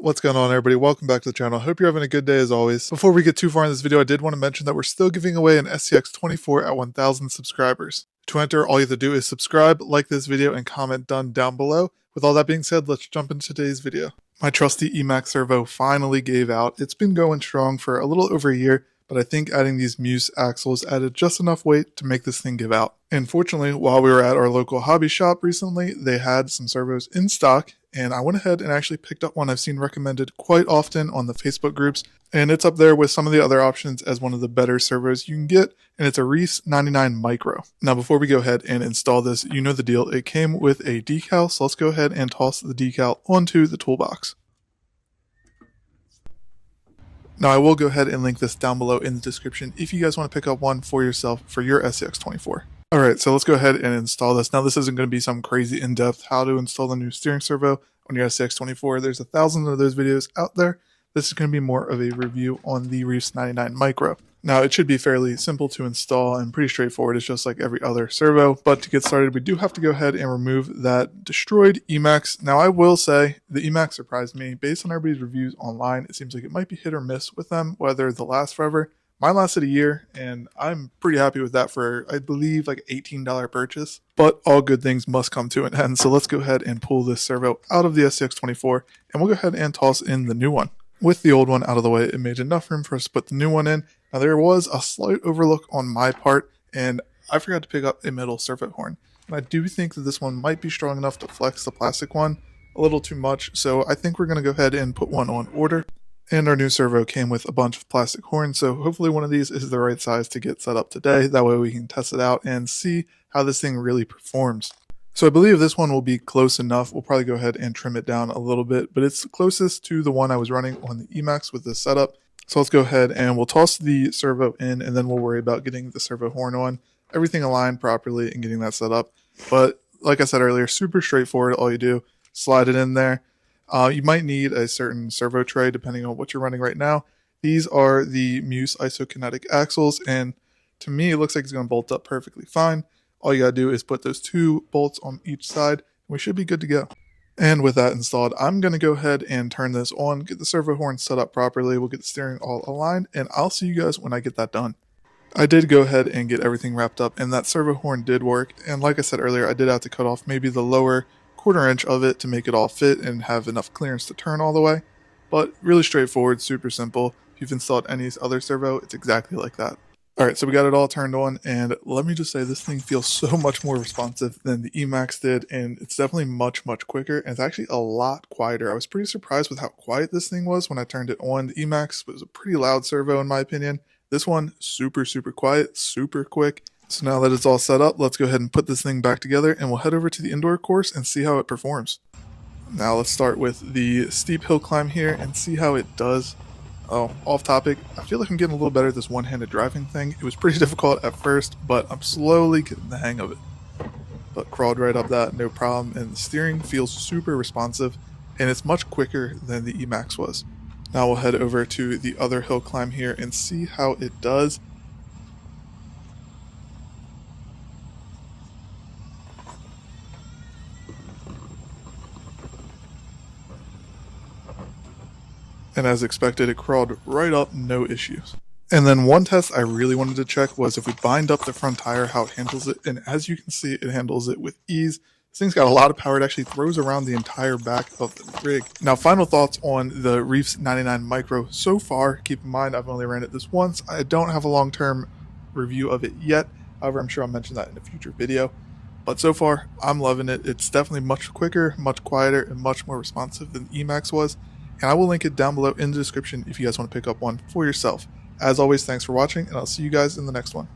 What's going on, everybody? Welcome back to the channel. Hope you're having a good day as always. Before we get too far in this video, I did want to mention that we're still giving away an SCX24 at 1,000 subscribers. To enter, all you have to do is subscribe, like this video, and comment done down below. With all that being said, let's jump into today's video. My trusty Emax servo finally gave out. It's been going strong for a little over a year, but I think adding these Muse axles added just enough weight to make this thing give out. And fortunately, while we were at our local hobby shop recently, they had some servos in stock, and I went ahead and actually picked up one I've seen recommended quite often on the Facebook groups, and it's up there with some of the other options as one of the better servos you can get, and it's a Reefs 99 Micro. Now before we go ahead and install this, you know the deal, it came with a decal, so let's go ahead and toss the decal onto the toolbox. Now I will go ahead and link this down below in the description if you guys want to pick up one for yourself for your SCX24. Alright, so let's go ahead and install this. Now this isn't going to be some crazy in-depth how to install the new steering servo on your SCX24. There's 1,000 of those videos out there. This is going to be more of a review on the Reefs 99 Micro. Now it should be fairly simple to install and pretty straightforward. It's just like every other servo. But to get started, we do have to go ahead and remove that destroyed Emax. Now I will say the Emax surprised me. Based on everybody's reviews online, it seems like it might be hit or miss with them, whether they'll last forever. Mine lasted a year, and I'm pretty happy with that for, I believe, like an $18 purchase. But all good things must come to an end, so let's go ahead and pull this servo out of the SCX24, and we'll go ahead and toss in the new one. With the old one out of the way, it made enough room for us to put the new one in. Now there was a slight overlook on my part, and I forgot to pick up a middle servo horn. And I do think that this one might be strong enough to flex the plastic one a little too much, so I think we're going to go ahead and put one on order. And our new servo came with a bunch of plastic horns, so hopefully one of these is the right size to get set up today. That way we can test it out and see how this thing really performs. So I believe this one will be close enough. We'll probably go ahead and trim it down a little bit, but it's closest to the one I was running on the Emax with this setup. So let's go ahead and we'll toss the servo in, and then we'll worry about getting the servo horn on, everything aligned properly and getting that set up. But like I said earlier, super straightforward. All you do, slide it in there. You might need a certain servo tray depending on what you're running right now. These are the Muse isokinetic axles, and to me it looks like it's going to bolt up perfectly fine. All you got to do is put those two bolts on each side, and we should be good to go. And with that installed, I'm going to go ahead and turn this on, get the servo horn set up properly, we'll get the steering all aligned, and I'll see you guys when I get that done. I did go ahead and get everything wrapped up, and that servo horn did work, and like I said earlier, I did have to cut off maybe the lower quarter-inch of it to make it all fit and have enough clearance to turn all the way. But really straightforward, super simple. If you've installed any other servo, it's exactly like that. Alright, so we got it all turned on, and let me just say this thing feels so much more responsive than the Emax did, and it's definitely much quicker, and it's actually a lot quieter. I was pretty surprised with how quiet this thing was when I turned it on. The Emax was a pretty loud servo in my opinion. This one, super quiet, super quick. So now that it's all set up, let's go ahead and put this thing back together, and we'll head over to the indoor course and see how it performs. Now let's start with the steep hill climb here and see how it does. Oh, off topic, I feel like I'm getting a little better at this one-handed driving thing. It was pretty difficult at first, but I'm slowly getting the hang of it. But crawled right up that, no problem, and the steering feels super responsive, and it's much quicker than the Emax was. Now we'll head over to the other hill climb here and see how it does. And as expected, it crawled right up, no issues. And then one test I really wanted to check was if we bind up the front tire, how it handles it. And as you can see, it handles it with ease. This thing's got a lot of power. It actually throws around the entire back of the rig. Now, final thoughts on the Reefs 99 Micro so far. Keep in mind, I've only ran it this once. I don't have a long-term review of it yet. However, I'm sure I'll mention that in a future video. But so far, I'm loving it. It's definitely much quicker, much quieter, and much more responsive than Emax was. And I will link it down below in the description if you guys want to pick up one for yourself. As always, thanks for watching, and I'll see you guys in the next one.